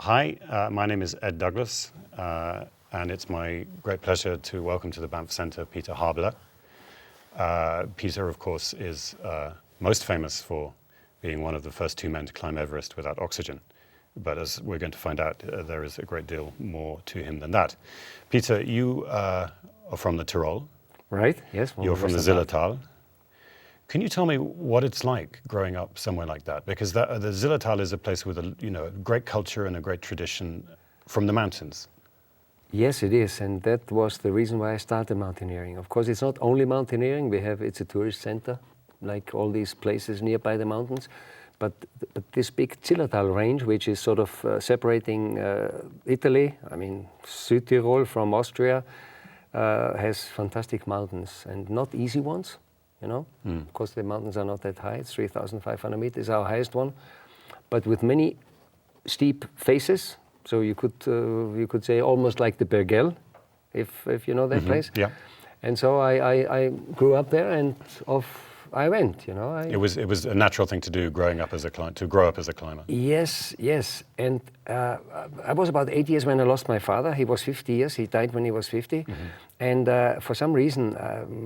Hi, my name is Ed Douglas, and it's my great pleasure to welcome to the Banff Centre Peter Habeler. Peter, of course, is most famous for being one of the first two men to climb Everest without oxygen. But as we're going to find out, there is a great deal more to him than that. Peter, you are from the Tyrol. Right, yes. You're from the Zillertal. Can you tell me what it's like growing up somewhere like that? Because the Zillertal is a place with a great culture and a great tradition from the mountains. Yes, it is, and that was the reason why I started mountaineering. Of course, it's not only mountaineering. It's a tourist center, like all these places nearby the mountains. But this big Zillertal range, which is sort of separating Italy, Südtirol from Austria, has fantastic mountains, and not easy ones. Of course, the mountains are not that high. It's 3,500 meters, our highest one, but with many steep faces. So you could say almost like the Bergell, if you know that place. Yeah. And so I grew up there, and off I went. It was a natural thing to do growing up as a to grow up as a climber. Yes. And I was about 8 years when I lost my father. He was 50 years. He died when he was 50. And for some reason,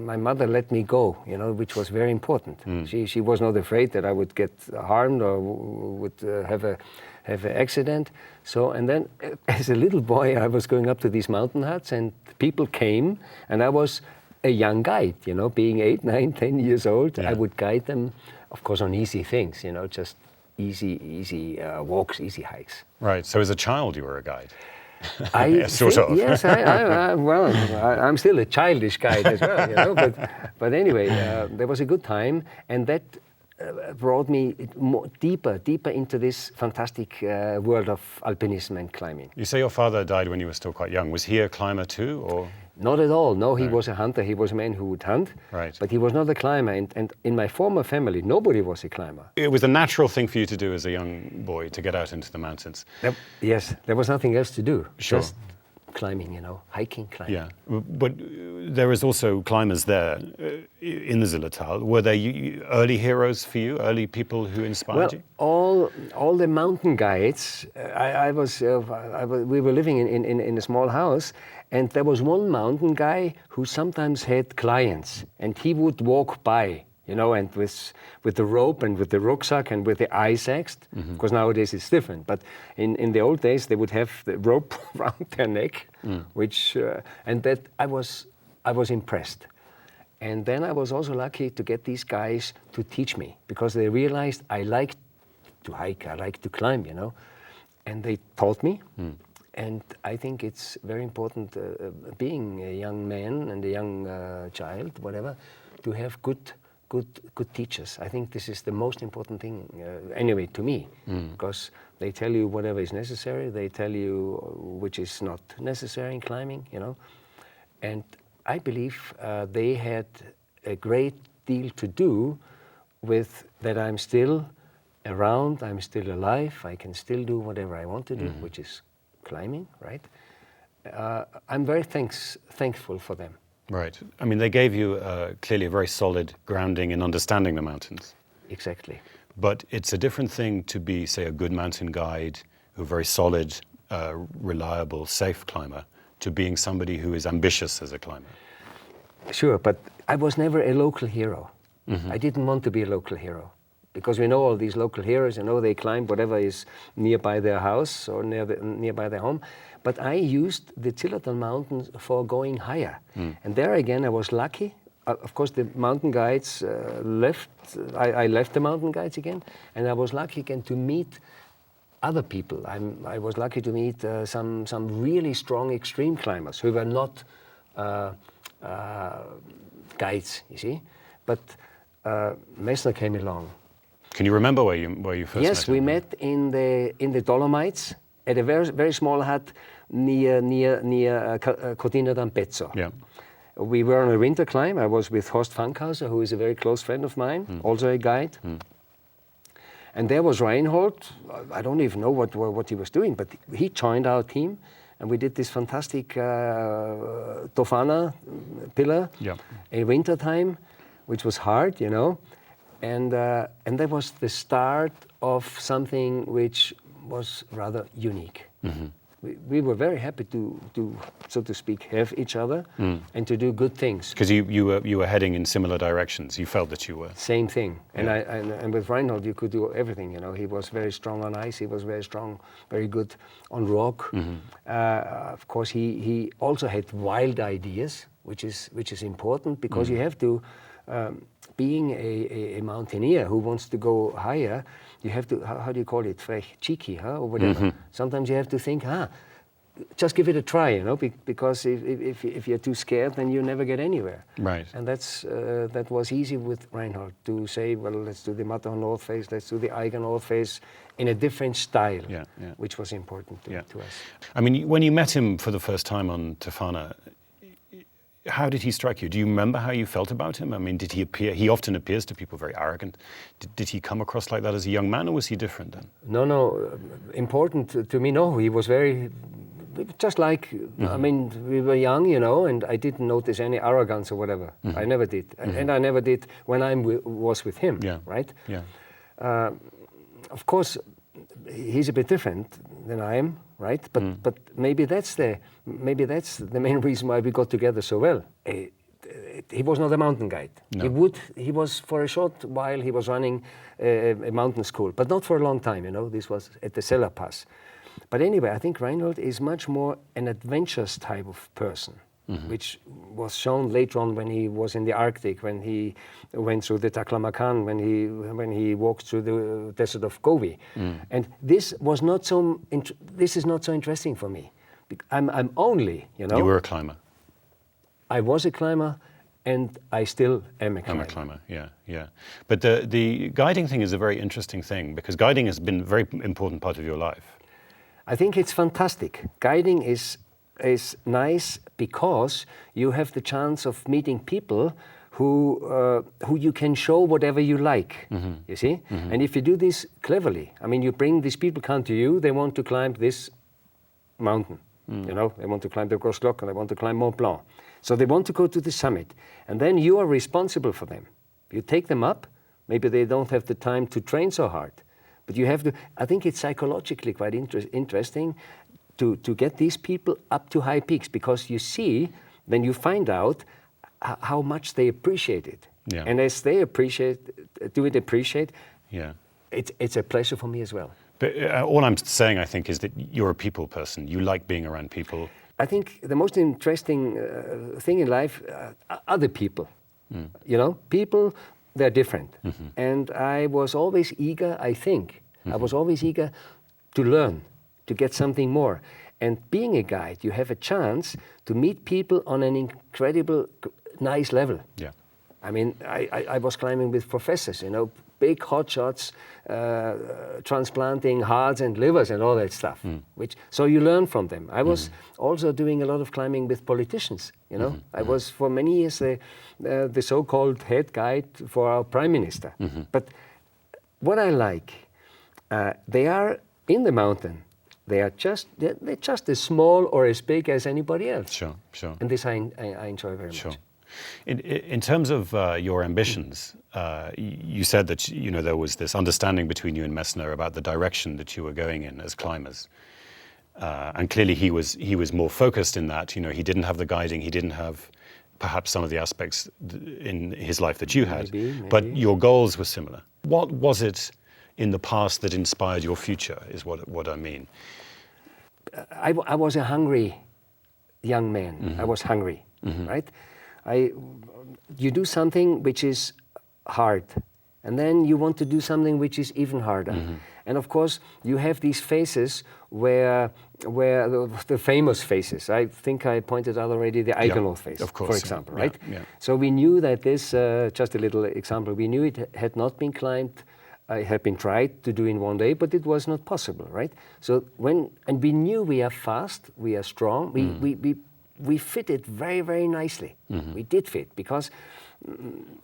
my mother let me go, which was very important. She was not afraid that I would get harmed or would have an accident. So, and then as a little boy, I was going up to these mountain huts, and people came, and I was a young guide, being 8, 9, 10 years old. Yeah. I would guide them, of course, on easy things, just easy walks, easy hikes. Right. So as a child, you were a guide. Sort of. Yes, I'm still a childish guide as well, But anyway, there was a good time, and that brought me deeper into this fantastic world of alpinism and climbing. You say your father died when you were still quite young. Was he a climber too, or? Not at all. No, he was a hunter. He was a man who would hunt. Right. But he was not a climber. And in my former family, nobody was a climber. It was a natural thing for you to do as a young boy, to get out into the mountains. Yes, there was nothing else to do. Sure. Just climbing, hiking, climbing. Yeah, but there is also climbers there in the Zillertal. Were they early heroes for you, early people who inspired you? All the mountain guides. We were living in a small house, and there was one mountain guy who sometimes had clients, and he would walk by, and with the rope and with the rucksack and with the ice axe, because nowadays it's different. But in the old days, they would have the rope around their neck, and that I was impressed. And then I was also lucky to get these guys to teach me, because they realized I liked to hike, I liked to climb, and they taught me. And I think it's very important, being a young man and a young child, whatever, to have good teachers. I think this is the most important thing, anyway, to me, because they tell you whatever is necessary. They tell you which is not necessary in climbing, And I believe they had a great deal to do with that I'm still around, I'm still alive, I can still do whatever I want to do, which is climbing, right? I'm very thankful for them. Right. They gave you clearly a very solid grounding in understanding the mountains. Exactly. But it's a different thing to be, say, a good mountain guide, a very solid, reliable, safe climber, to being somebody who is ambitious as a climber. Sure, but I was never a local hero. I didn't want to be a local hero, because we know all these local heroes, they climb whatever is nearby their house or nearby their home. But I used the Zillertal Mountains for going higher. And there again, I was lucky. Of course, the mountain guides left. I left the mountain guides again, and I was lucky again to meet other people. I was lucky to meet some really strong extreme climbers who were not guides, you see. But Messner came along. Can you remember where you first met him? Yes, we met in the Dolomites at a very, very small hut near Cortina d'Ampezzo. Yeah. We were on a winter climb. I was with Horst Fankhauser, who is a very close friend of mine, also a guide. And there was Reinhold. I don't even know what he was doing, but he joined our team, and we did this fantastic Tofana pillar in winter time, which was hard, and that was the start of something which was rather unique. We were very happy to, so to speak, have each other and to do good things. Because you were heading in similar directions. You felt that you were. Same thing. Yeah. And with Reinhold, you could do everything. You know, he was very strong on ice. He was very strong, very good on rock. Of course, he also had wild ideas, which is important because you have to. Being a mountaineer who wants to go higher, you have to, how do you call it, frech, cheeky, huh, or whatever. Sometimes you have to think, just give it a try, you know, because if you're too scared, then you never get anywhere. Right. And that was easy with Reinhold to say, well, let's do the Matterhorn North Face, let's do the Eiger North Face in a different style, which was important to us. I mean, when you met him for the first time on Tofana, how did he strike you? Do you remember how you felt about him? I mean, did he appear? He often appears to people very arrogant. Did he come across like that as a young man, or was he different then? No. Important to me. No, he was very, just like. I mean, we were young, you know, and I didn't notice any arrogance or whatever. I never did, and I never did when I was with him. Yeah. Right. Yeah. Of course, he's a bit different than I am. Right, but maybe that's the main reason why we got together so well. He was not a mountain guide. No. He was for a short while. He was running a mountain school, but not for a long time. You know, this was at the Seller Pass. But anyway, I think Reinhold is much more an adventurous type of person, which was shown later on when he was in the Arctic, when he went through the Taklamakan, when he walked through the desert of Gobi. And this was not so. This is not so interesting for me. I'm only, you know. You were a climber. I was a climber, and I still am a climber. I'm a climber. Yeah. But the guiding thing is a very interesting thing because guiding has been a very important part of your life. I think it's fantastic. Guiding is nice because you have the chance of meeting people who you can show whatever you like, you see? And if you do this cleverly, I mean, you bring these people come to you, they want to climb this mountain, you know? They want to climb the Gros Glock and they want to climb Mont Blanc. So they want to go to the summit. And then you are responsible for them. You take them up, maybe they don't have the time to train so hard, but you have to, I think it's psychologically quite interesting to get these people up to high peaks because you see, then you find out how much they appreciate it. Yeah. And as they appreciate, yeah, it's a pleasure for me as well. But all I'm saying, I think, is that you're a people person. You like being around people. I think the most interesting thing in life are the people. You know, people, they're different. And I was always eager, I think, I was always eager to learn, to get something more. And being a guide, you have a chance to meet people on an incredible, nice level. Yeah. I mean, I was climbing with professors, you know, big hotshots, transplanting hearts and livers and all that stuff. So you learn from them. I was also doing a lot of climbing with politicians, you know. I was for many years the so-called head guide for our prime minister. But what I like, they are in the mountain. They're just as small or as big as anybody else. Sure. And this I enjoy very much. In terms of your ambitions, you said that there was this understanding between you and Messner about the direction that you were going in as climbers, and clearly he was more focused in that. You know, he didn't have the guiding, he didn't have perhaps some of the aspects in his life that you had, maybe. But your goals were similar. What was it in the past that inspired your future? Is what I mean. I was a hungry young man. I was hungry, right? You do something which is hard, and then you want to do something which is even harder. And of course, you have these phases where the famous phases. I think I pointed out already the Eiger North phase, for example, right? Yeah. So we knew that this, just a little example, we knew it had not been climbed. It had been tried to do in one day, but it was not possible, right? So and we knew we are fast, we are strong, we fit it very, very nicely. We did fit because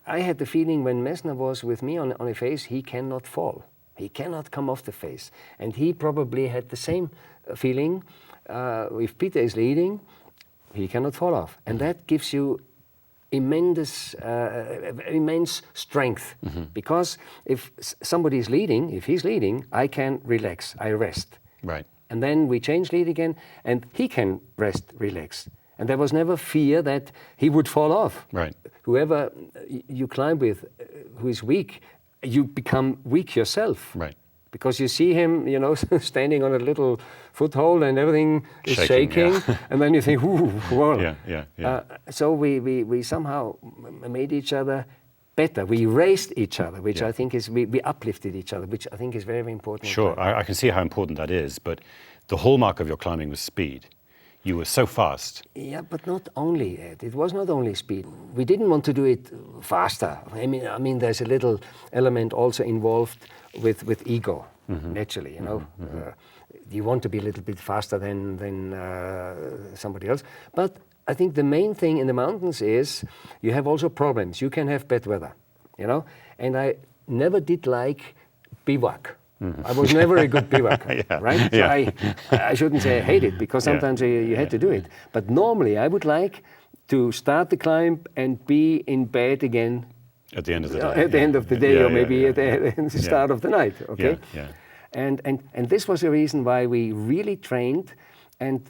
I had the feeling when Messner was with me on a face, he cannot fall. He cannot come off the face. And he probably had the same feeling. If Peter is leading, he cannot fall off. And that gives you immense strength. Because if somebody is leading, if he's leading, I can relax, I rest. Right. And then we change lead again, and he can rest, relax. And there was never fear that he would fall off. Right. Whoever you climb with who is weak, you become weak yourself. Right. Because you see him, you know, standing on a little foothold and everything is shaking. Yeah. And then you think, ooh, whoa. Yeah. So we somehow made each other better. We raised each other, which I think is, we uplifted each other, which I think is very, very important. Sure, I can see how important that is, but the hallmark of your climbing was speed. You were so fast. Yeah, but not only, Ed. It was not only speed. We didn't want to do it faster. I mean, there's a little element also involved with ego, naturally, you know. You want to be a little bit faster than somebody else. But I think the main thing in the mountains is you have also problems. You can have bad weather, you know. And I never did like bivouac. I was never a good bivouac, right? So I shouldn't say I hate it, because sometimes you had to do it. But normally I would like to start the climb and be in bed again at the end of the day. At the end of the day, or maybe at the start of the night, okay? Yeah. And this was the reason why we really trained, and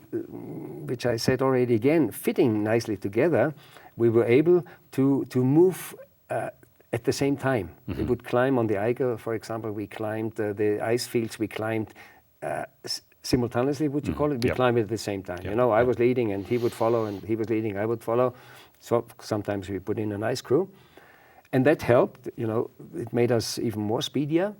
which I said already again, fitting nicely together, we were able to move at the same time. We would climb on the Eiger, for example. We climbed the ice fields. We climbed simultaneously, would you call it? We climbed at the same time. You know, I was leading and he would follow, and he was leading, I would follow. So sometimes we put in a nice crew. And that helped, you know, it made us even more speedier.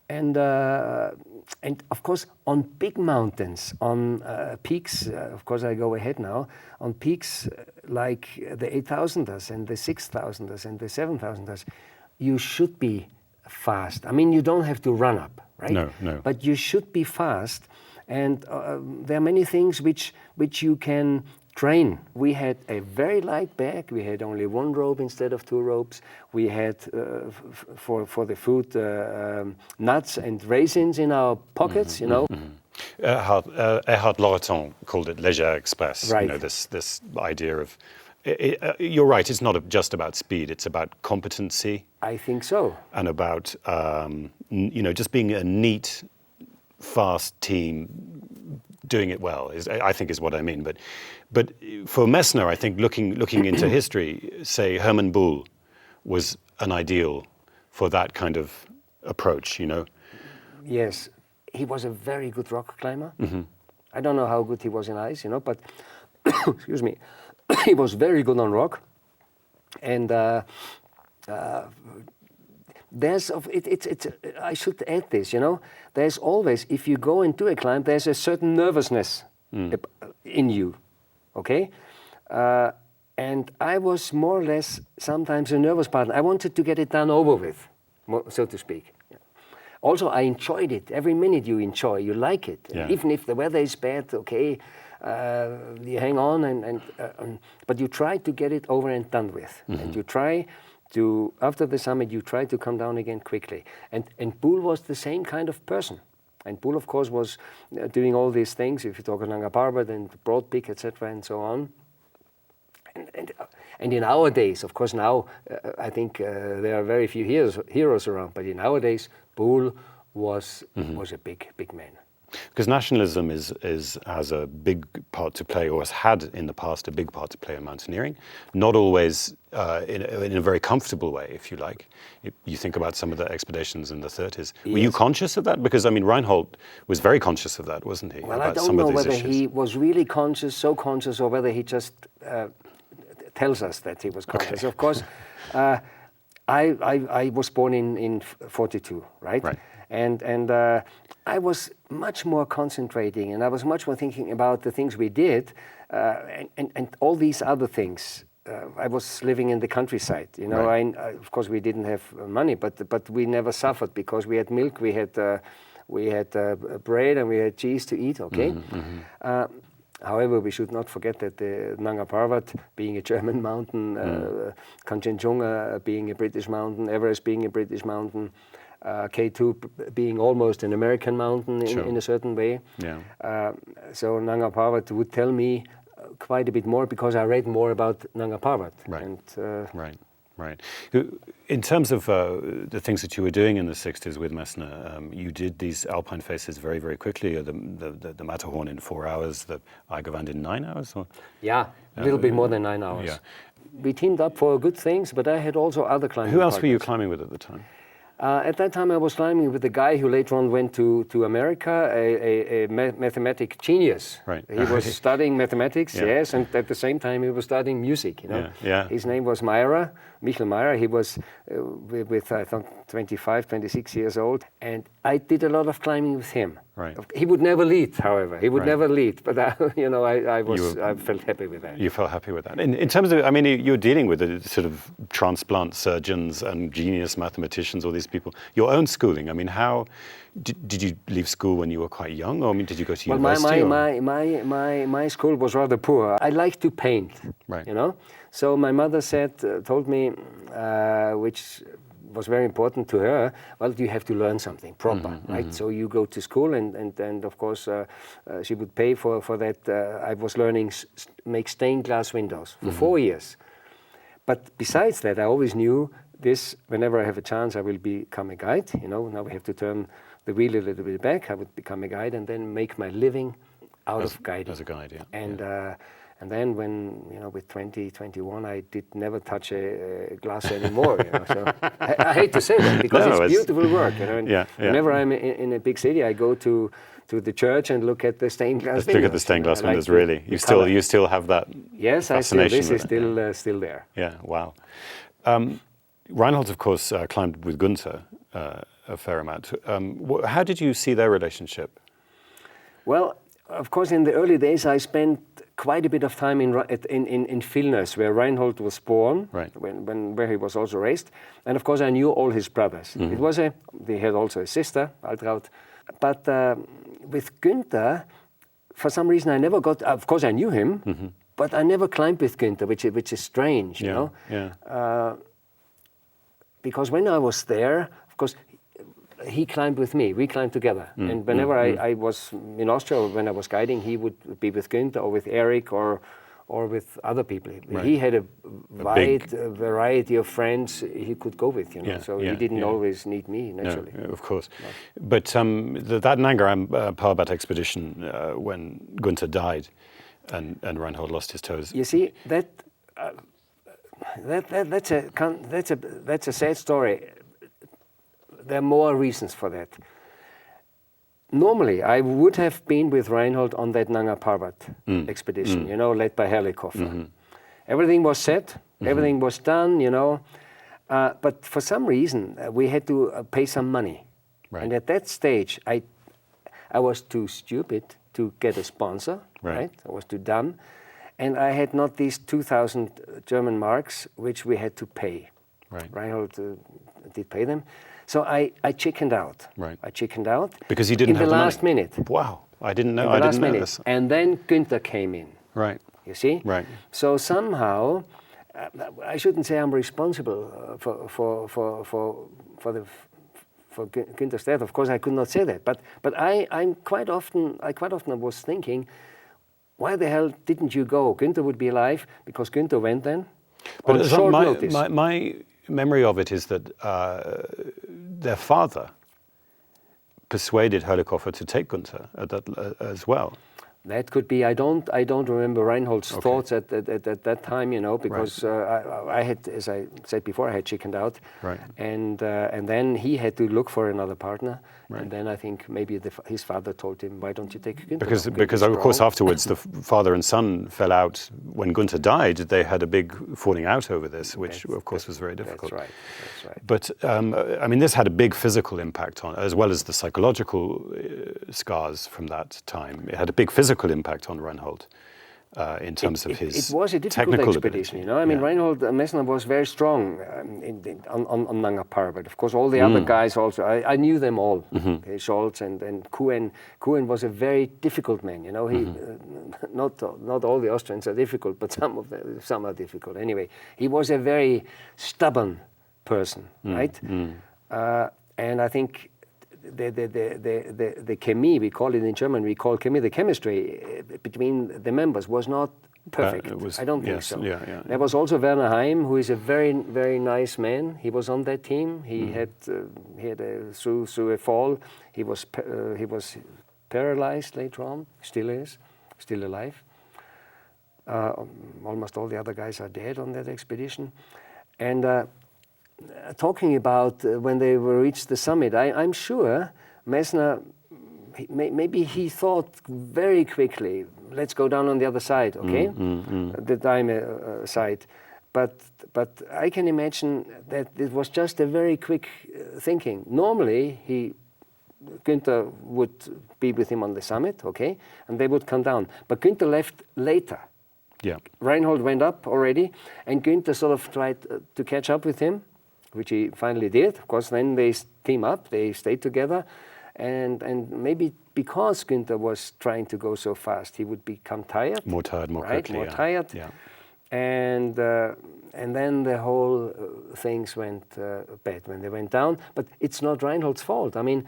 And of course, on big mountains, on peaks, of course I go ahead now, on peaks like the 8,000ers and the 6,000ers and the 7,000ers, you should be fast. I mean, you don't have to run up, right? No. But you should be fast. And there are many things which you can train. We had a very light bag. We had only one rope instead of two ropes. We had, for the food, nuts and raisins in our pockets, you know. Erhard Loreton called it Léger Express. Right. You know, this idea of, you're right, it's not just about speed, it's about competency. I think so. And about, you know, just being a neat, fast team, doing it well, I think is what I mean. But for Messner, I think looking into history, say Hermann Buhl was an ideal for that kind of approach, you know? Yes, he was a very good rock climber. I don't know how good he was in ice, you know, but excuse me, he was very good on rock. And I should add this, you know, there's always, if you go into a climb, there's a certain nervousness in you, okay? And I was more or less sometimes a nervous partner. I wanted to get it done over with, so to speak. Also, I enjoyed it. Every minute you enjoy, you like it. Yeah. Even if the weather is bad, okay, you hang on, but you try to get it over and done with. And you try to, after the summit, you try to come down again quickly. And Buhl was the same kind of person. And Buhl, of course, was doing all these things, if you talk of Nanga Parbat and Broad Peak, etc., and so on. And in our days, of course, now I think there are very few heroes around, but in our days, Buhl was a big man. Because nationalism has a big part to play, or has had in the past a big part to play in mountaineering. Not always in a very comfortable way, if you like. You think about some of the expeditions in the 30s. Were you conscious of that? Because, I mean, Reinhold was very conscious of that, wasn't he? Well, I don't know whether he was really so conscious, or whether he just tells us that he was conscious. Okay. Of course, I was born in 42, right? And I was much more concentrating, and I was much more thinking about the things we did, and all these other things. I was living in the countryside, you know. Of course, we didn't have money, but we never suffered, because we had milk, we had bread, and we had cheese to eat. Okay. However, we should not forget that the Nanga Parbat, being a German mountain, Kanchenjunga being a British mountain, Everest being a British mountain, K2 being almost an American mountain in a certain way. Yeah. So Nanga Parbat would tell me, quite a bit more because I read more about Nanga Parbat. Right. And, Right. In terms of the things that you were doing in the 60s with Messner, you did these alpine faces very, very quickly. The Matterhorn in 4 hours, the Eigerwand in 9 hours? Or? Yeah, a little bit more than 9 hours. Yeah. We teamed up for good things, but I had also other climbing Who else were you partners. climbing with at the time? At that time, I was climbing with a guy who later on went to America, a mathematic genius. Right. He was studying mathematics, Yeah. yes, and at the same time he was studying music. You know, Yeah. His name was Michael Meyer. He was with I think 25, 26 years old, and I did a lot of climbing with him. Right. He would never lead, however. He would Right. never lead, but I felt happy with that. You felt happy with that. In terms of, I mean, you're dealing with the sort of transplant surgeons and genius mathematicians, all these people. Your own schooling, I mean, how did you leave school when you were quite young, or I mean, did you go to university? My school was rather poor. I like to paint, Right. you know. So my mother told me, which was very important to her, well, you have to learn something proper, right? So you go to school, and of course she would pay for that. I was learning make stained glass windows for 4 years. But besides that, I always knew this, whenever I have a chance, I will become a guide. You know, now we have to turn the wheel a little bit back. I would become a guide and then make my living out of guiding. As a guide, yeah. And then when, you know, with 20, 21, I did never touch a glass anymore, you know. So I hate to say that because it's beautiful work, you know. And whenever I'm in a big city, I go to the church and look at the stained glass windows. Look at the stained glass windows, really. You still have that fascination. Yes, this is still there. Yeah, wow. Reinhold, of course, climbed with Gunther a fair amount. How did you see their relationship? Well, of course, in the early days, I spent quite a bit of time in Vilnius, where Reinhold was born, right. where he was also raised. And of course, I knew all his brothers. They had also a sister, Altraud. But with Günther, for some reason, I never got, of course, I knew him, but I never climbed with Günther, which is strange, you know? Yeah. Because when I was there, of course, he climbed with me. We climbed together. And whenever I was in Austria, or when I was guiding, he would be with Günther or with Eric or with other people. Right. He had a wide variety of friends he could go with, you know. So he didn't always need me, naturally. No, of course. No. But that Nanga Parbat expedition, when Günther died and Reinhold lost his toes. You see, that's a sad story. There are more reasons for that. Normally, I would have been with Reinhold on that Nanga Parbat expedition, you know, led by Herlikoffer. Everything was set, everything was done, you know, but for some reason, we had to pay some money. Right. And at that stage, I was too stupid to get a sponsor, right? I was too dumb. And I had not these 2,000 German marks, which we had to pay. Right. Reinhold did pay them. So I chickened out. Right. I chickened out. Because you didn't have the money. last minute. Wow, I didn't know. In the last minute. And then Günther came in. Right. You see? Right. So somehow, I shouldn't say I'm responsible for Günther's death. Of course, I could not say that. But I quite often was thinking, why the hell didn't you go? Günther would be alive because Günther went then. But on short notice. My memory of it is that their father persuaded Herlikoffer to take Günther as well. That could be. I don't remember Reinhold's thoughts at that time, you know, because I had, as I said before, I had chickened out, right. And then he had to look for another partner, right. And then I think maybe his father told him, "Why don't you take Günther?" Because of course afterwards the father and son fell out. When Günther died, they had a big falling out over this, which of course was very difficult. That's right. But I mean, this had a big physical impact on, as well as the psychological scars from that time. It had a big physical impact on Reinhold in terms of his it was a difficult technical expedition, ability. you know. I mean, Reinhold Messner was very strong on Nanga Parbat. Of course, all the other guys also. I knew them all. Okay, Scholz and Kuhn. Kuhn was a very difficult man. You know, he not all the Austrians are difficult, but some are difficult. Anyway, he was a very stubborn person, right? And I think the chemie, we call it in German, we call chemie, the chemistry between the members was not perfect. It was, I don't think yes, so. Yeah, yeah. There was also Werner Heim, who is a very, very nice man. He was on that team. He had through a fall, he was paralyzed later on. Still is, still alive. Almost all the other guys are dead on that expedition. And talking about when they reached the summit, I'm sure Messner, maybe he thought very quickly, let's go down on the other side, okay? The Daime side. But I can imagine that it was just a very quick thinking. Normally, Günther would be with him on the summit, okay? And they would come down. But Günther left later. Yeah. Reinhold went up already, and Günther sort of tried to catch up with him, which he finally did. Of course, then they team up, they stayed together, and maybe because Günther was trying to go so fast, he would become tired. More tired, more right? quickly. More tired. Yeah. And then the whole things went bad when they went down. But it's not Reinhold's fault. I mean,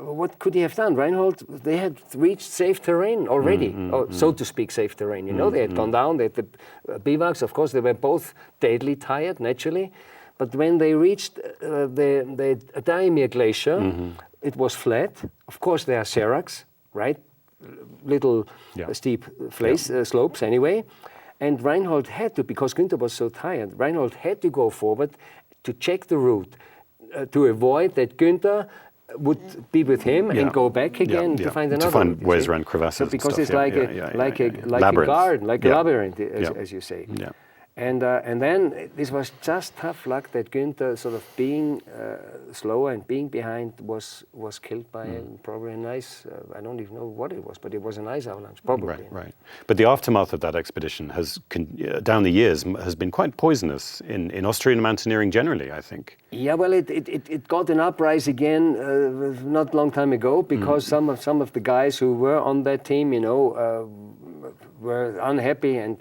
what could he have done? Reinhold, they had reached safe terrain already, so to speak, safe terrain. You know, they had gone down, they had the bivouacs. Of course, they were both deadly tired, naturally. But when they reached the Daimir Glacier, it was flat. Of course, there are seracs, right? Little steep slopes anyway. And Reinhold had to, because Günther was so tired, Reinhold had to go forward to check the route, to avoid that Günther would be with him and go back again to find another route, ways around crevasses. So because and stuff. it's like a garden, like a labyrinth, as you say. Yeah. And then this was just tough luck that Günther, sort of being slower and being behind, was killed by probably an ice. I don't even know what it was, but it was an ice avalanche, probably. Right. But the aftermath of that expedition has, down the years, has been quite poisonous in Austrian mountaineering generally, I think. Yeah, well, it got an uprise again not long time ago because some of the guys who were on that team, you know, were unhappy and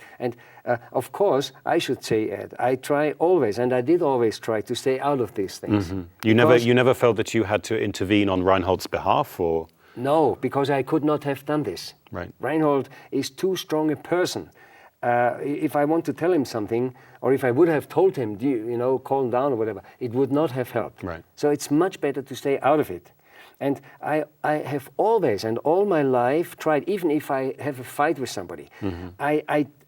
of course, I should say, Ed, I try always, and I did always try to stay out of these things. You never felt that you had to intervene on Reinhold's behalf, or? No, because I could not have done this. Right. Reinhold is too strong a person. If I want to tell him something, or if I would have told him, you know, calm down or whatever, it would not have helped. Right. So it's much better to stay out of it. And I have always and all my life tried, even if I have a fight with somebody,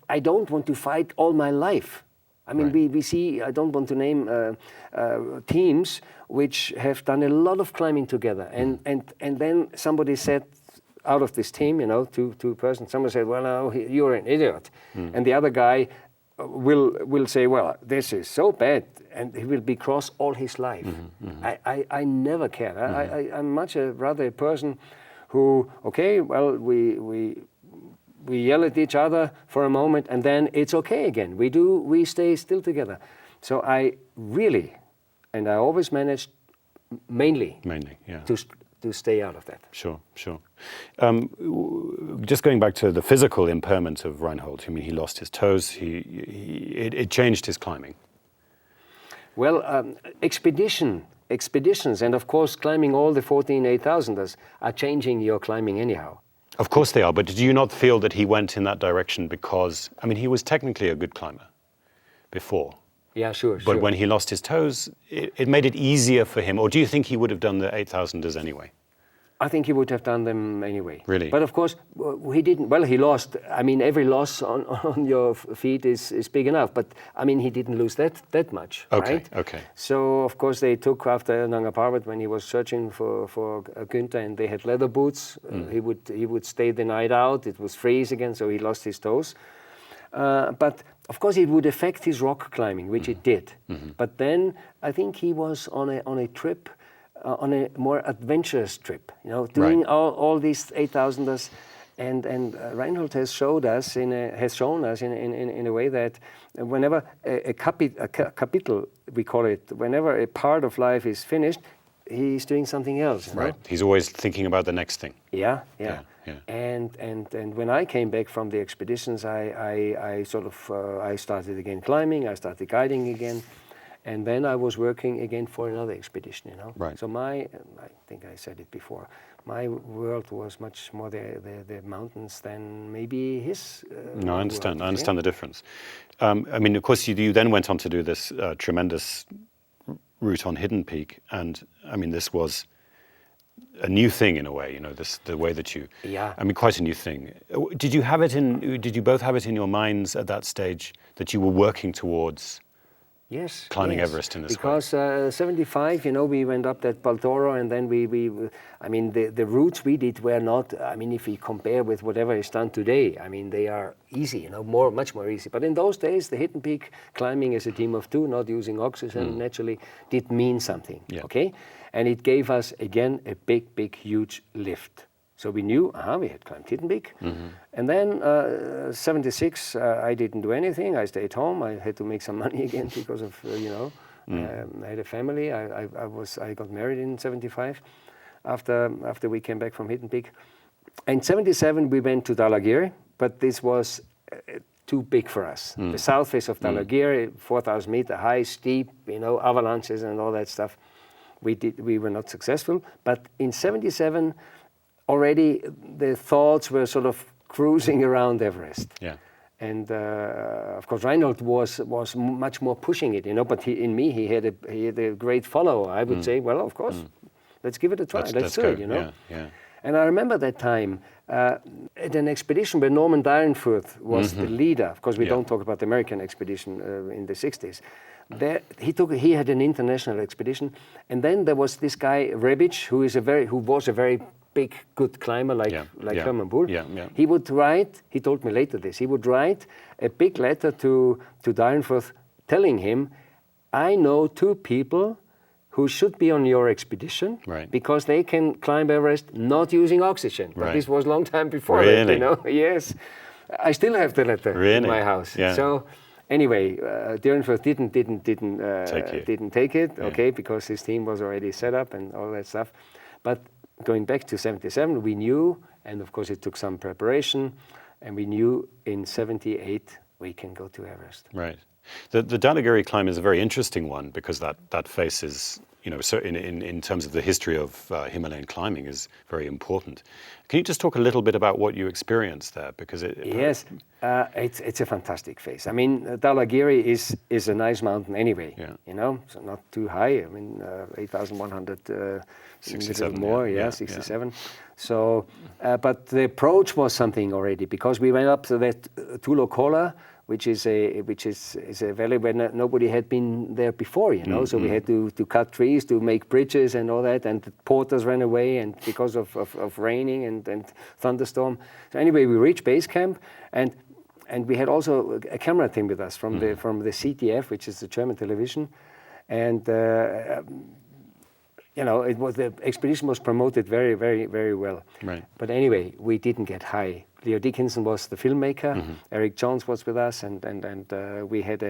I don't want to fight all my life. I mean, we see, I don't want to name teams which have done a lot of climbing together. And then somebody said, out of this team, you know, two persons, someone said, well, no, you're an idiot. And the other guy will say, well, this is so bad. And he will be cross all his life. I never cared. I'm much rather a person who, okay, well, we yell at each other for a moment, and then it's okay again. We stay still together. So I really, and I always managed mainly, yeah. to stay out of that. Sure. Just going back to the physical impairment of Reinhold, I mean, he lost his toes. It changed his climbing. Well, expeditions, and of course climbing all the 14 8,000ers are changing your climbing anyhow. Of course they are, but did you not feel that he went in that direction because, I mean, he was technically a good climber before? Yeah, sure. But when he lost his toes, it made it easier for him, or do you think he would have done the 8,000ers anyway? I think he would have done them anyway. Really? But of course, he didn't. Well, he lost. I mean, every loss on your feet is big enough. But I mean, he didn't lose that much, right? Okay. So of course, they took after Nanga Parbat when he was searching for Günther, and they had leather boots. He would stay the night out. It was freeze again, so he lost his toes. But of course, it would affect his rock climbing, which it did. But then I think he was on a trip. On a more adventurous trip, you know, doing all these 8,000ers, and Reinhold has shown us in a way that whenever a capital, we call it, whenever a part of life is finished, he's doing something else. Right. He's always thinking about the next thing. Yeah. And when I came back from the expeditions, I started again climbing. I started guiding again. And then I was working again for another expedition, you know. Right. So I think I said it before, my world was much more the mountains than maybe his No, I understand. world, I understand the difference. I mean, of course, you then went on to do this tremendous route on Hidden Peak, and I mean, this was a new thing in a way. You know, the way that you. Yeah. I mean, quite a new thing. Did you have it in? Did you both have it in your minds at that stage that you were working towards? Yes, climbing yes. Everest in this because 75, you know, we went up that Baltoro, and then I mean, the routes we did were not, I mean, if we compare with whatever is done today, I mean, they are easy, you know, much more easy. But in those days, the Hidden Peak climbing as a team of two, not using oxygen naturally, did mean something, okay? And it gave us, again, a big, huge lift. So we knew, we had climbed Hidden Peak. And then 76, I didn't do anything. I stayed home. I had to make some money again because of, you know, I had a family. I got married in 75 after we came back from Hidden Peak. In 77, we went to Dhaulagiri, but this was too big for us. The south face of Dhaulagiri, 4,000 meter high, steep, you know, avalanches and all that stuff. We were not successful. But in 77, already the thoughts were sort of cruising around Everest. Yeah. And of course, Reinhold was much more pushing it, you know. But he had a great follower. I would say, well, of course, let's give it a try. Let's do it, you know. Yeah. And I remember that time at an expedition where Norman Dyrenforth was the leader. Of course, we don't talk about the American expedition in the 60s. There, he had an international expedition, and then there was this guy Rebic, who was a very big, good climber like Hermann Buhl. He would write. He told me later this. He would write a big letter to Dyrenforth, telling him, "I know two people who should be on your expedition because they can climb Everest not using oxygen." But this was a long time before that, you know. Yes, I still have the letter in my house. Yeah. So. Anyway, Dyrenforth didn't take it, okay, because his team was already set up and all that stuff. But going back to 77, we knew, and of course it took some preparation, and we knew in 78 we can go to Everest. Right. The Dhaulagiri climb is a very interesting one because that face is, you know, so in terms of the history of Himalayan climbing is very important. Can you just talk a little bit about what you experienced there? Because yes, it's a fantastic face. I mean, Dhaulagiri is a nice mountain anyway. You know, so not too high. I mean, 8,100 67 more. 67. So, but the approach was something already because we went up to that Tulo Kola, which is a valley where nobody had been there before, you know. So we had to cut trees to make bridges and all that, and the porters ran away, and because of raining and thunderstorm. So anyway, we reached base camp, and we had also a camera team with us from the CTF, which is the German television, and you know, the expedition was promoted very, very, very well. Right. But anyway, we didn't get high. Leo Dickinson was the filmmaker. Eric Jones was with us, and we had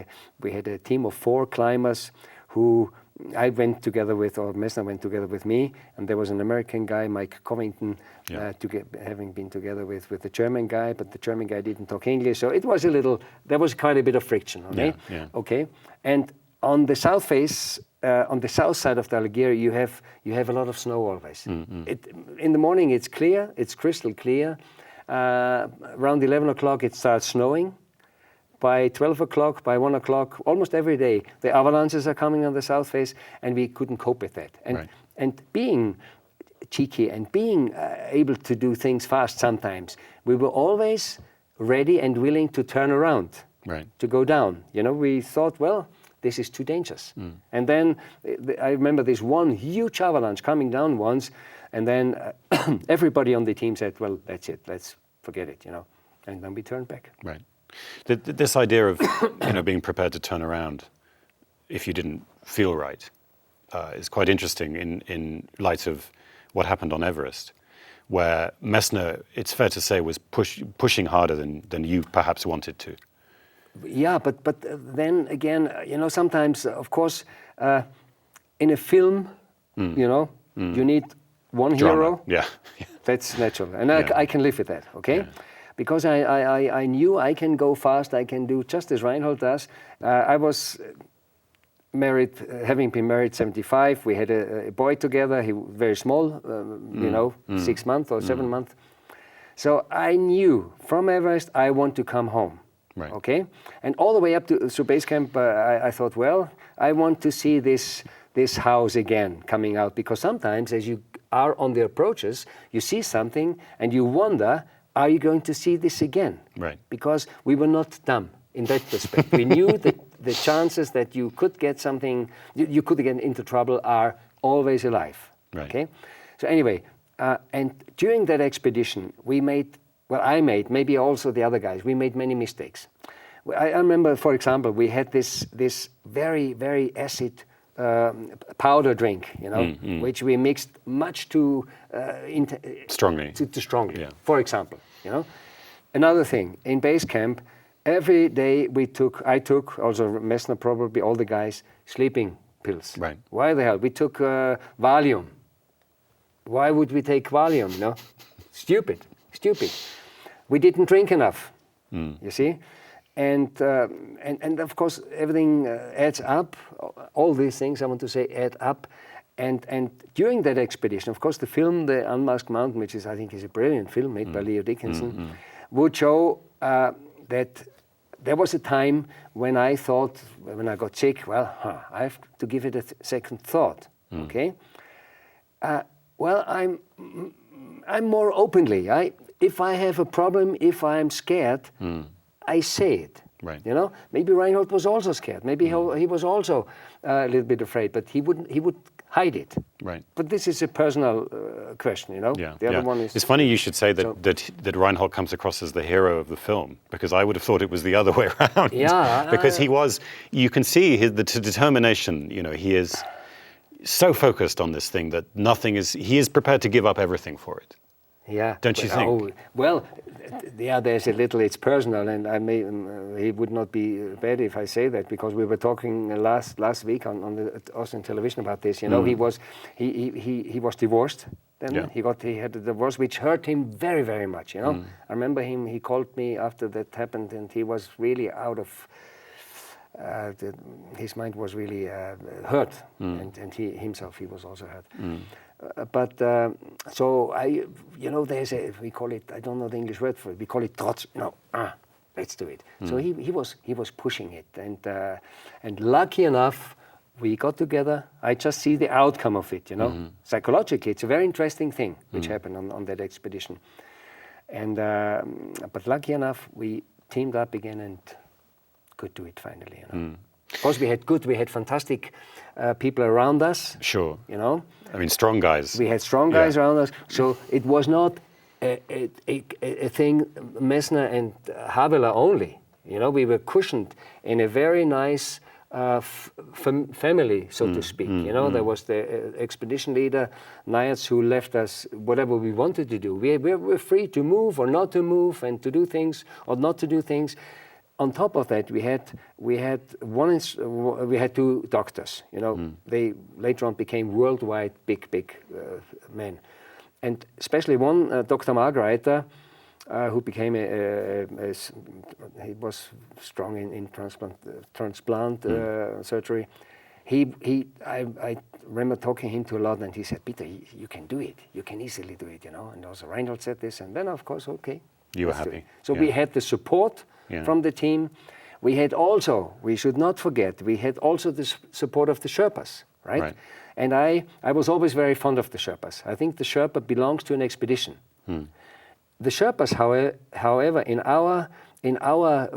a team of 4 climbers who I went together with, or Messner went together with me, and there was an American guy, Mike Covington, having been together with the German guy, but the German guy didn't talk English, so it was there was quite a bit of friction. Okay. Okay. And on the south face, on the south side of Dhaulagiri, you have a lot of snow always. In the morning it's clear, it's crystal clear. Around 11 o'clock it starts snowing. By 12 o'clock, by 1 o'clock, almost every day, the avalanches are coming on the south face, and we couldn't cope with that. And being cheeky and being able to do things fast sometimes, we were always ready and willing to turn around, to go down. You know, we thought, well, this is too dangerous. And then I remember this one huge avalanche coming down once, and then everybody on the team said, well, that's it, let's forget it, you know. And then we turned back. Right. This idea of being prepared to turn around if you didn't feel right is quite interesting in light of what happened on Everest, where Messner, it's fair to say, was pushing harder than you perhaps wanted to. Yeah, but then again, you know, sometimes, of course, in a film, you know, you need one hero. Yeah. That's natural, and I can live with that. Okay. Yeah. Because I knew I can go fast, I can do just as Reinhold does. married, having been married 75, we had a boy together. He was very small, 6 months or 7 months. So I knew from Everest I want to come home. Right. Okay, and all the way up to base camp, I thought, well, I want to see this house again coming out, because sometimes as you are on the approaches, you see something and you wonder, are you going to see this again? Right. Because we were not dumb in that respect. We knew that the chances that you could get something, you could get into trouble, are always alive. Right. Okay, so anyway, and during that expedition, I made, maybe also the other guys, we made many mistakes. I remember, for example, we had this very, very acid powder drink, which we mixed much too strongly. Too strongly, Yeah. for example. Another thing, in base camp, every day I took, also Messner probably, all the guys, sleeping pills. Right. Why the hell? We took Valium. Why would we take Valium? Stupid. We didn't drink enough. You see, and of course everything adds up. All these things, I want to say, add up. And during that expedition, of course, the film, The Unmasked Mountain, which I think is a brilliant film made by Leo Dickinson, would show that there was a time when I thought, when I got sick, well, I have to give it a second thought. Okay. Well, I'm more openly. If I have a problem, if I'm scared, I say it. Right. Maybe Reinhold was also scared. Maybe he was also a little bit afraid, but he would hide it. Right. But this is a personal question, Yeah. The other one is. It's funny you should say that Reinhold comes across as the hero of the film, because I would have thought it was the other way around. Yeah. Because he was. You can see the determination. He is so focused on this thing that he is prepared to give up everything for it. Yeah. Don't you think? There's a little, it's personal, and he would not be bad if I say that, because we were talking last week on the Austrian television about this. He was divorced. Then he had a divorce, which hurt him very, very much. I remember he called me after that happened, and he was really out of. His mind was really hurt, and he himself, he was also hurt. So there's we call it, I don't know the English word for it, we call it trotz. Let's do it. So he was pushing it, and lucky enough, we got together. I just see the outcome of it, Psychologically, it's a very interesting thing which happened on that expedition. And but lucky enough, we teamed up again and could do it finally. Of course, we had fantastic people around us. Sure. I mean, strong guys. We had strong guys around us, so it was not a thing Messner and Habeler only. We were cushioned in a very nice family, so to speak. There was the expedition leader, Nayats, who left us whatever we wanted to do. We were free to move or not to move, and to do things or not to do things. On top of that, we had two doctors. They later on became worldwide big men, and especially one Dr. Margreiter, who became he was strong in transplant surgery. I remember talking him to a lot, and he said, "Peter, you can do it. You can easily do it." And also Reinhold said this, and then of course, okay. You were happy. So we had the support from the team. We had also, we should not forget, we had also the support of the Sherpas, right? And I was always very fond of the Sherpas. I think the Sherpa belongs to an expedition. The Sherpas, however, in our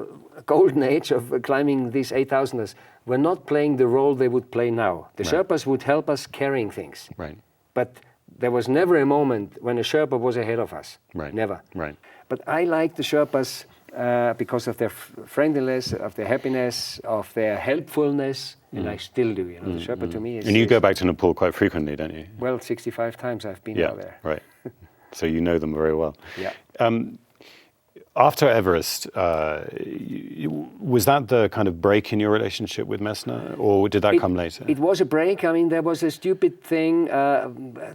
golden age of climbing these 8,000ers, were not playing the role they would play now. The Sherpas would help us carrying things. Right. But there was never a moment when a Sherpa was ahead of us. Right. Never. Right. But I like the Sherpas because of their friendliness, of their happiness, of their helpfulness, and I still do. The Sherpa to me is. And you go back to Nepal quite frequently, don't you? Well, 65 times I've been out there. Right. So you know them very well. Yeah. after Everest, was that the kind of break in your relationship with Messner, or did that come later? It was a break. I mean, there was a stupid thing,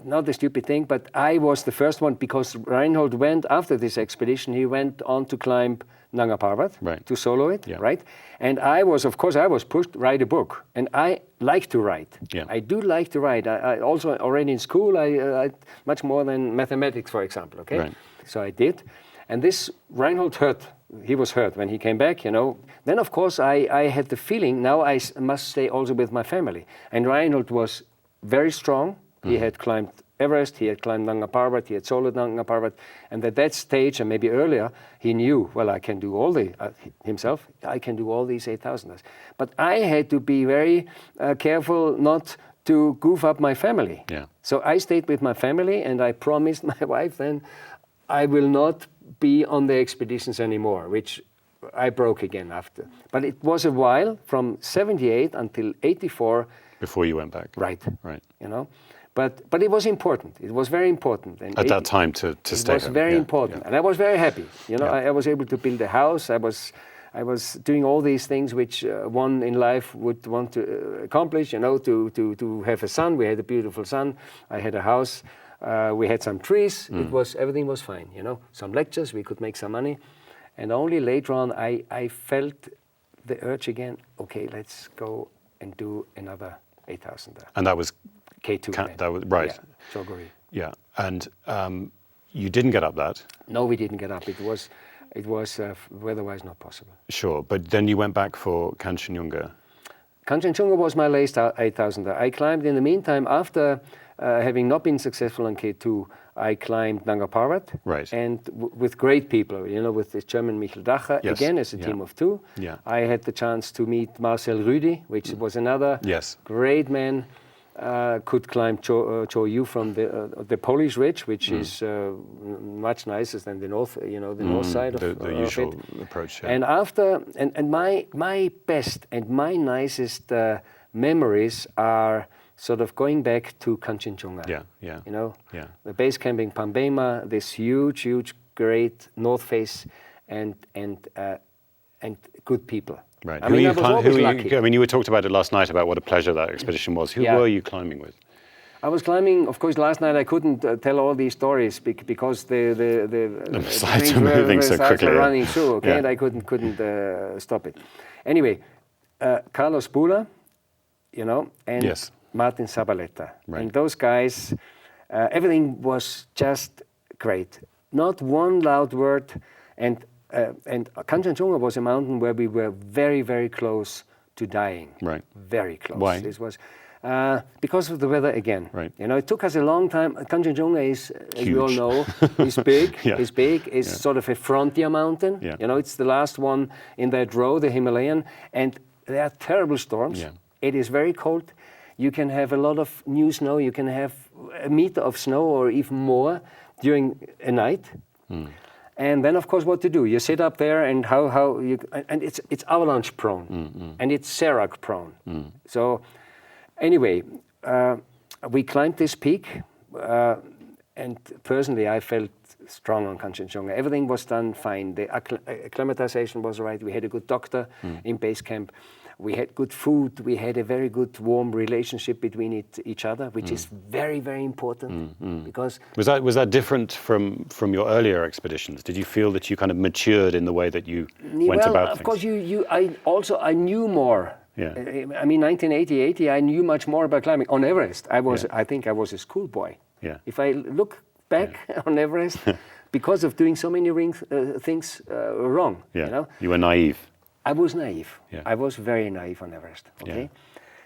not a stupid thing, but I was the first one because Reinhold went, after this expedition, he went on to climb Nanga Parbat, right, to solo it, yeah, right? And I was, of course, I was pushed to write a book. And I like to write. Yeah. I do like to write. I also, already in school, I much more than mathematics, for example, okay? Right. So I did. And this Reinhold hurt. He was hurt when he came back, you know. Then, of course, I had the feeling, now I must stay also with my family. And Reinhold was very strong. He had climbed Everest, he had climbed Nanga Parbat, he had soloed Nanga Parbat. And at that stage, and maybe earlier, he knew, well, I can do all the, himself, I can do all these 8,000ers. But I had to be very careful not to goof up my family. Yeah. So I stayed with my family, and I promised my wife then, I will not be on the expeditions anymore, which I broke again after. But it was a while, from 78 until 84. Before you went back. Right. Right. You know, but it was important. It was very important. And at that time to stay It was home. very Yeah, important, yeah. and I was very happy. You know, Yeah. I was able to build a house. I was doing all these things which one in life would want to accomplish. You know, to have a son. We had a beautiful son. I had a house. We had some trees. Everything was fine. You know, some lectures. We could make some money, and only later on I felt the urge again. Okay, let's go and do another 8,000. And that was K2. that was right. Yeah, Chogori. Yeah, and you didn't get up that. No, we didn't get up. It was weather-wise not possible. Sure, but then you went back for Kanchenjunga. Kanchenjunga was my last 8,000. I climbed in the meantime, after having not been successful on K2, I climbed Nanga Parbat. Right. And with great people, you know, with the German Michael Dacher, Yes. again as a Yeah. team of two. Yeah. I had the chance to meet Marcel Rüdi, which was another Yes. great man. Could climb Cho Yu from the Polish ridge, which is much nicer than the north, you know, the north side the of usual it. approach. Yeah. And after, and my best and my nicest memories are sort of going back to Kanchenjunga. Yeah, yeah. You know, Yeah. the base camping Pambema, this huge, great north face, and good people. Right. I mean, I was always who lucky. I mean, you talked about it last night about what a pleasure that expedition was. Who Yeah. were you climbing with? I was climbing, of course, last night I couldn't tell all these stories because the slides trains are moving so slides quickly, were yeah. running through, okay, Yeah. and I couldn't stop it. Anyway, Carlos Bula, you know, and Yes. Martin Zabaleta. Right. And those guys, everything was just great. Not one loud word. And Kanchenjunga was a mountain where we were very, very close to dying. Right. Very close. Why? This was because of the weather again. Right. You know, it took us a long time. Kanchenjunga is, as we all Huge. know, is big. Yeah. Is big. It's Yeah. sort of a frontier mountain. Yeah. You know, it's the last one in that row, the Himalayan, and there are terrible storms. Yeah. It is very cold. You can have a lot of new snow. You can have a meter of snow or even more during a night. And then, of course, what to do? You sit up there, and and it's avalanche prone, and it's serac prone. So, anyway, we climbed this peak, and personally, I felt strong on Kanchenjunga. Everything was done fine. The acclimatization was right. We had a good doctor in base camp. We had good food. We had a very good, warm relationship between each other, which is very, very important. Because Was that different from your earlier expeditions? Did you feel that you kind of matured in the way that you went about of things? course, I knew more. Yeah. I mean, 1980, I knew much more about climbing. On Everest, I think I was a schoolboy. Yeah. If I look back on Everest, because of doing so many things wrong, Yeah. you know, You were naive. I was naive. Yeah. I was very naive on Everest. Okay, Yeah.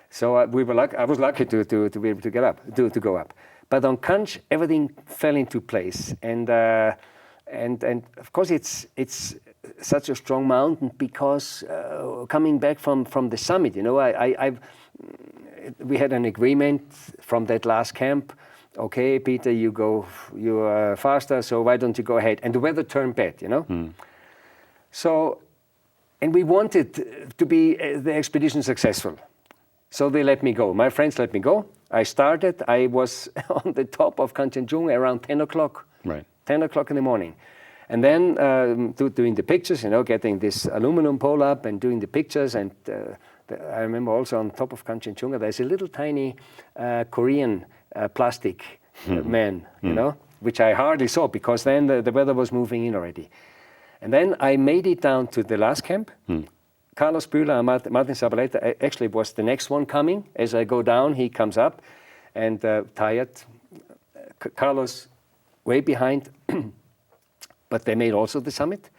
so I was lucky to be able to get up, to go up. But on Kanch, everything fell into place, and of course it's such a strong mountain because coming back from the summit, you know, we had an agreement from that last camp. Okay, Peter, you are faster, so why don't you go ahead? And the weather turned bad, you know. So. And we wanted to be the expedition successful. So they let me go. My friends let me go. I started. I was on the top of Kanchenjunga around 10 o'clock. Right. 10 o'clock in the morning. And then doing the pictures, getting this aluminum pole up and doing the pictures. And I remember also on top of Kanchenjunga, there's a little tiny Korean plastic man, which I hardly saw because then the weather was moving in already. And then I made it down to the last camp. Carlos Bühler and Martin Zabaleta actually was the next one coming. As I go down, he comes up and tired. Carlos way behind, but they made also the summit.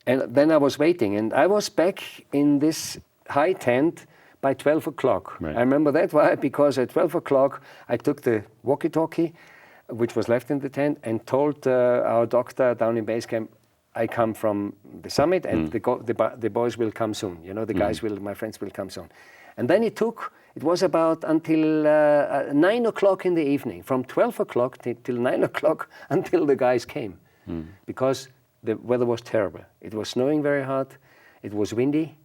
And then I was waiting, and I was back in this high tent by 12 o'clock. Right. I remember that. Why? Because at 12 o'clock, I took the walkie-talkie, which was left in the tent, and told our doctor down in base camp, I come from the summit, and the boys will come soon. The guys my friends will come soon. And then it was about until 9 o'clock in the evening, from 12 o'clock till 9 o'clock until the guys came. Because the weather was terrible. It was snowing very hard. It was windy.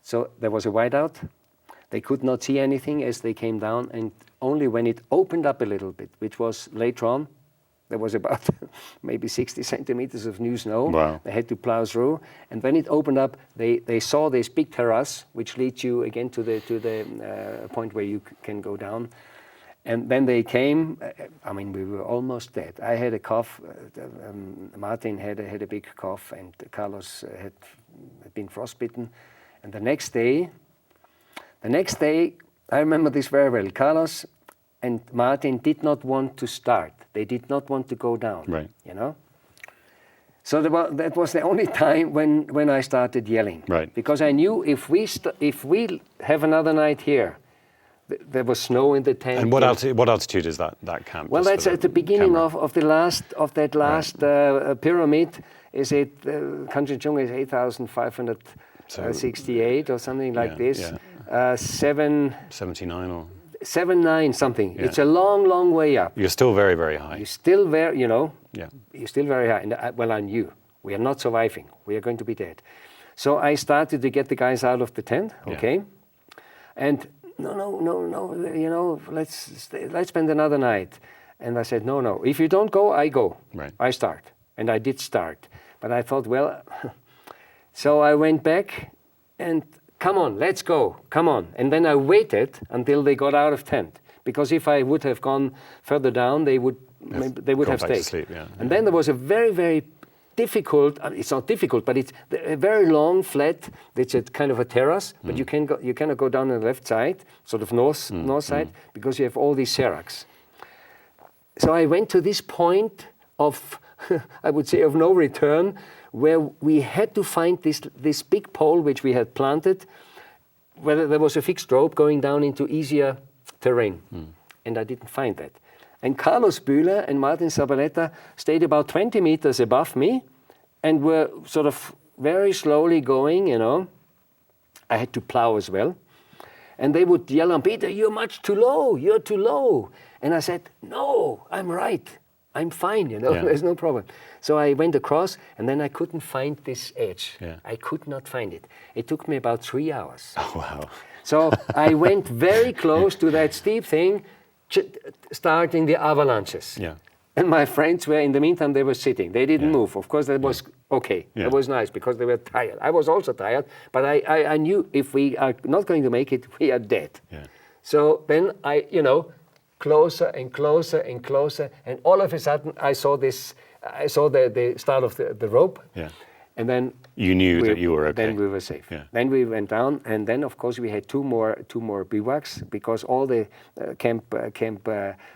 So there was a whiteout. They could not see anything as they came down. And only when it opened up a little bit, which was later on, there was about maybe 60 centimeters of new snow. Wow. They had to plow through. And when it opened up, they saw this big terrace, which leads you again to the point where you can go down. And then they came. We were almost dead. I had a cough. Martin had a big cough, and Carlos had been frostbitten. And the next day, I remember this very well. Carlos and Martin did not want to start. They did not want to go down. Right. So that was the only time when I started yelling. Right. Because I knew if we have another night here, there was snow in the tent. And what altitude is that camp? Well, that's at the beginning of that last pyramid. Is it Kanchenjunga is 8,568 or something like this? Yeah. 79 or 79 something. Yeah. It's a long way up. You're still very, very high. You're still very, Yeah. You're still very high. And I knew we are not surviving. We are going to be dead. So I started to get the guys out of the tent. Okay, Yeah. and no. Let's spend another night. And I said, no. If you don't go, I go. Right. I start, and I did start. But I thought, well, so I went back and. Come on, let's go, come on. And then I waited until they got out of tent. Because if I would have gone further down, they would have stayed. Sleep, yeah. And then there was a very, very difficult, it's not difficult, but it's a very long flat, it's a kind of a terrace, but you cannot go down on the left side, sort of north side, because you have all these seracs. So I went to this point of, I would say, of no return, where we had to find this big pole which we had planted, where there was a fixed rope going down into easier terrain. And I didn't find that. And Carlos Bühler and Martin Zabaleta stayed about 20 meters above me and were sort of very slowly going, I had to plow as well. And they would yell on, Peter, you're much too low, you're too low. And I said, no, I'm right. I'm fine, Yeah. There's no problem. So I went across, and then I couldn't find this edge. Yeah. I could not find it. It took me about 3 hours. Oh, wow. So I went very close to that steep thing, starting the avalanches. Yeah. And my friends were, in the meantime, they were sitting. They didn't move. Of course, that was okay. Yeah. That was nice, because they were tired. I was also tired, but I knew if we are not going to make it, we are dead. Yeah. So then closer and closer and closer, and all of a sudden I saw the start of the rope. Yeah. And then You knew that you were okay. Then we were safe. Yeah. Then we went down, and then of course we had two more bivouacs, because all the camp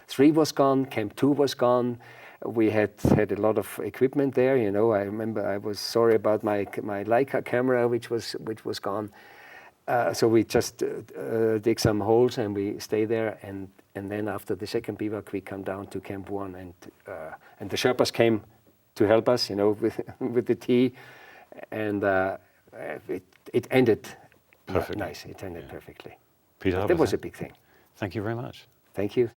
3 was gone, camp 2 was gone. We had a lot of equipment there. I remember I was sorry about my Leica camera, which was gone. So we just dig some holes and we stay there, and then after the second bivouac we come down to Camp 1, and the Sherpas came to help us, with the tea, and it ended perfectly. nice. It ended perfectly. Peter That Habeler, was a big thing. thank you very much. Thank you.